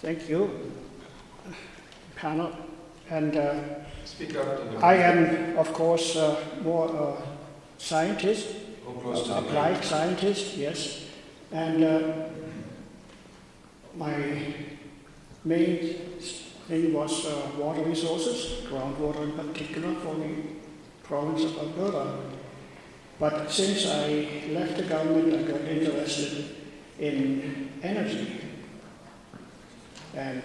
Thank you, panel. And Speak up to the I am, of course, more a scientist, applied scientist, yes. And my main thing was water resources, groundwater in particular for the province of Alberta. But since I left the government, I got interested in energy. And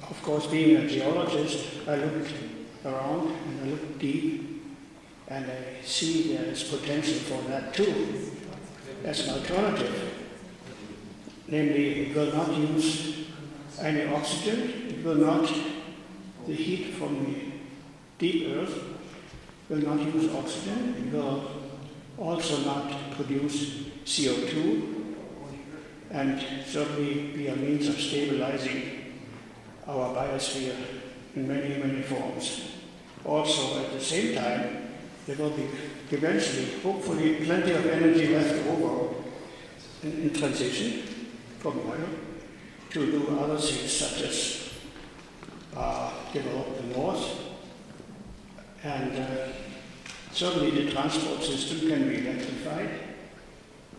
of course, being a geologist, I looked around and I looked deep, and I see there is potential for that too, as an alternative. Namely, it will not use any oxygen, it will not, the heat from the deep earth will not use oxygen, it will also not produce CO2, and certainly be a means of stabilizing our biosphere in many, many forms. Also, at the same time, there will be eventually, hopefully, plenty of energy left over in transition from oil to do other things such as develop the north. And certainly the transport system can be electrified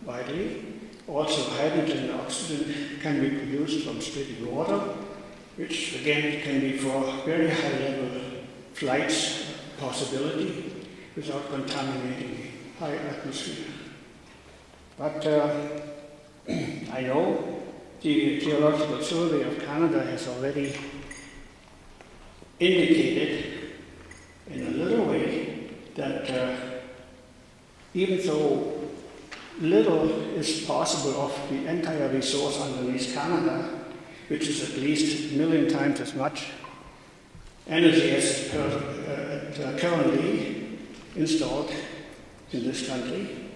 widely. Also, hydrogen and oxygen can be produced from splitting water, which again can be for very high level flights possibility without contaminating the high atmosphere. But I know the Geological Survey of Canada has already indicated in a little way that even though little is possible of the entire resource underneath Canada, which is at least 1 million times as much energy as currently installed in this country.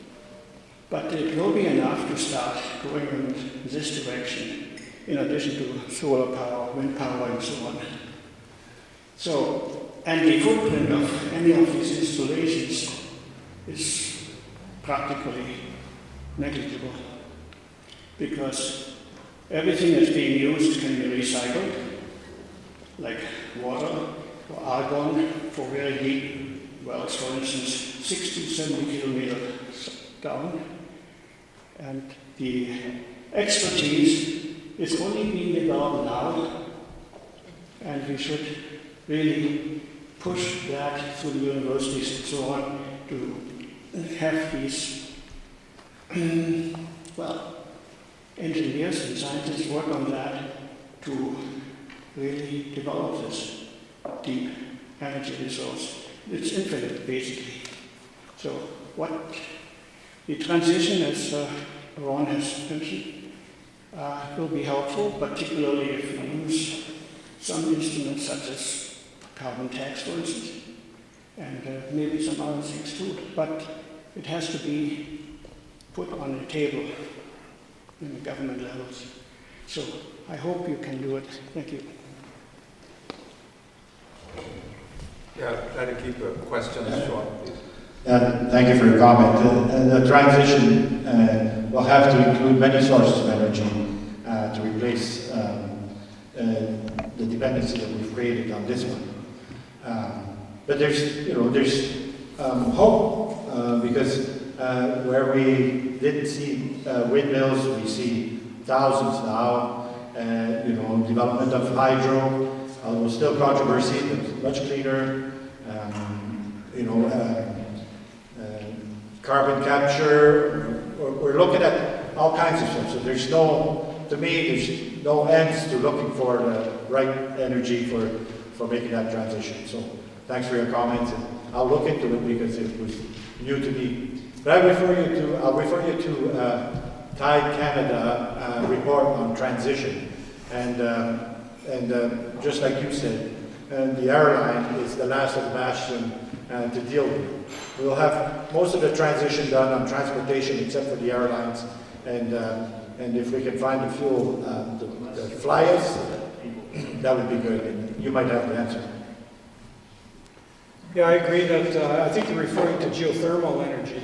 But it will be enough to start going in this direction, in addition to solar power, wind power, and so on. So, and the footprint of any of these installations is practically negligible, because everything that's being used can be recycled, like water or argon for very deep wells, for instance, 60, 70 kilometers down. And the expertise is only being developed now, and we should really push that through the universities and so on to have these, engineers and scientists work on that to really develop this deep energy resource. It's infinite, basically. So what the transition, as Ron has mentioned, will be helpful, particularly if we use some instruments such as carbon tax, for instance, and maybe some other things too. But it has to be put on the table in the government levels. So I hope you can do it. Thank you. Yeah, try to keep the questions short, please. Thank you for your comment. The transition will have to include many sources of energy to replace the dependency that we've created on this one. But there's hope because where we didn't see windmills, we see thousands now. Development of hydro, although still controversy, but much cleaner. Carbon capture. We're looking at all kinds of stuff. So there's no ends to looking for the right energy for making that transition. So thanks for your comments, and I'll look into it because it was new to me. But I'll refer you to Tide Canada report on transition, and just like you said, the airline is the last of the bastion to deal with. We'll have most of the transition done on transportation, except for the airlines, and if we can find a fuel that fly us, that would be good. And you might have the answer. Yeah, I agree that I think you're referring to geothermal energy,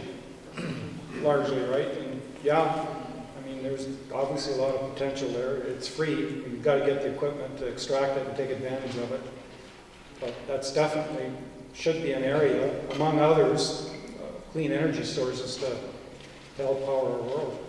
largely, right? And yeah, I mean, mean, there's obviously a lot of potential there. It's free. You've got to get the equipment to extract it and take advantage of it. But that's definitely should be an area, among others, clean energy sources to help power our world.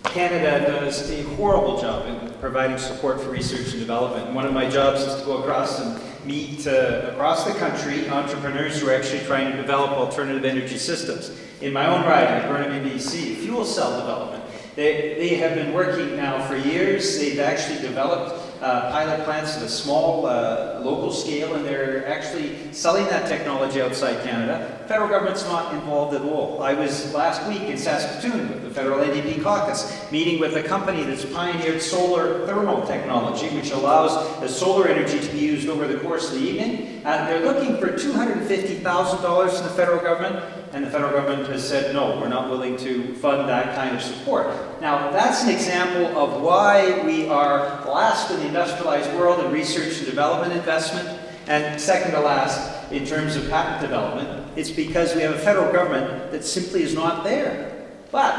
Canada does a horrible job in providing support for research and development. One of my jobs is to go across and meet across the country entrepreneurs who are actually trying to develop alternative energy systems. In my own riding, Burnaby, BC, fuel cell development. They have been working now for years. They've actually developed pilot plants at a small local scale, and they're actually selling that technology outside Canada. The federal government's not involved at all. I was last week in Saskatoon with the federal NDP Caucus, meeting with a company that's pioneered solar thermal technology, which allows the solar energy to be used over the course of the evening. They're looking for $250,000 from the federal government, and the federal government has said, no, we're not willing to fund that kind of support. Now, that's an example of why we are last in the industrialized world in research and development investment, and second to last in terms of patent development. It's because we have a federal government that simply is not there. But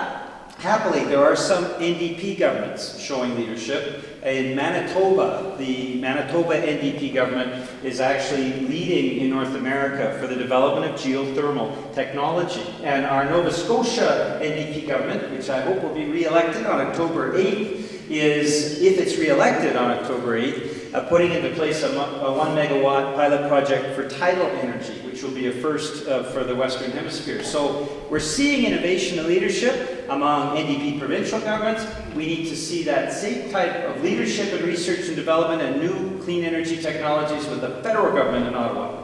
happily, there are some NDP governments showing leadership. In Manitoba, the Manitoba NDP government is actually leading in North America for the development of geothermal technology. And our Nova Scotia NDP government, which I hope will be re-elected on October 8th, is, if it's re-elected on October 8th, putting into place a 1 megawatt pilot project for tidal energy, which will be a first for the Western Hemisphere. So we're seeing innovation and leadership among NDP provincial governments. We need to see that same type of leadership and research and development and new clean energy technologies with the federal government in Ottawa.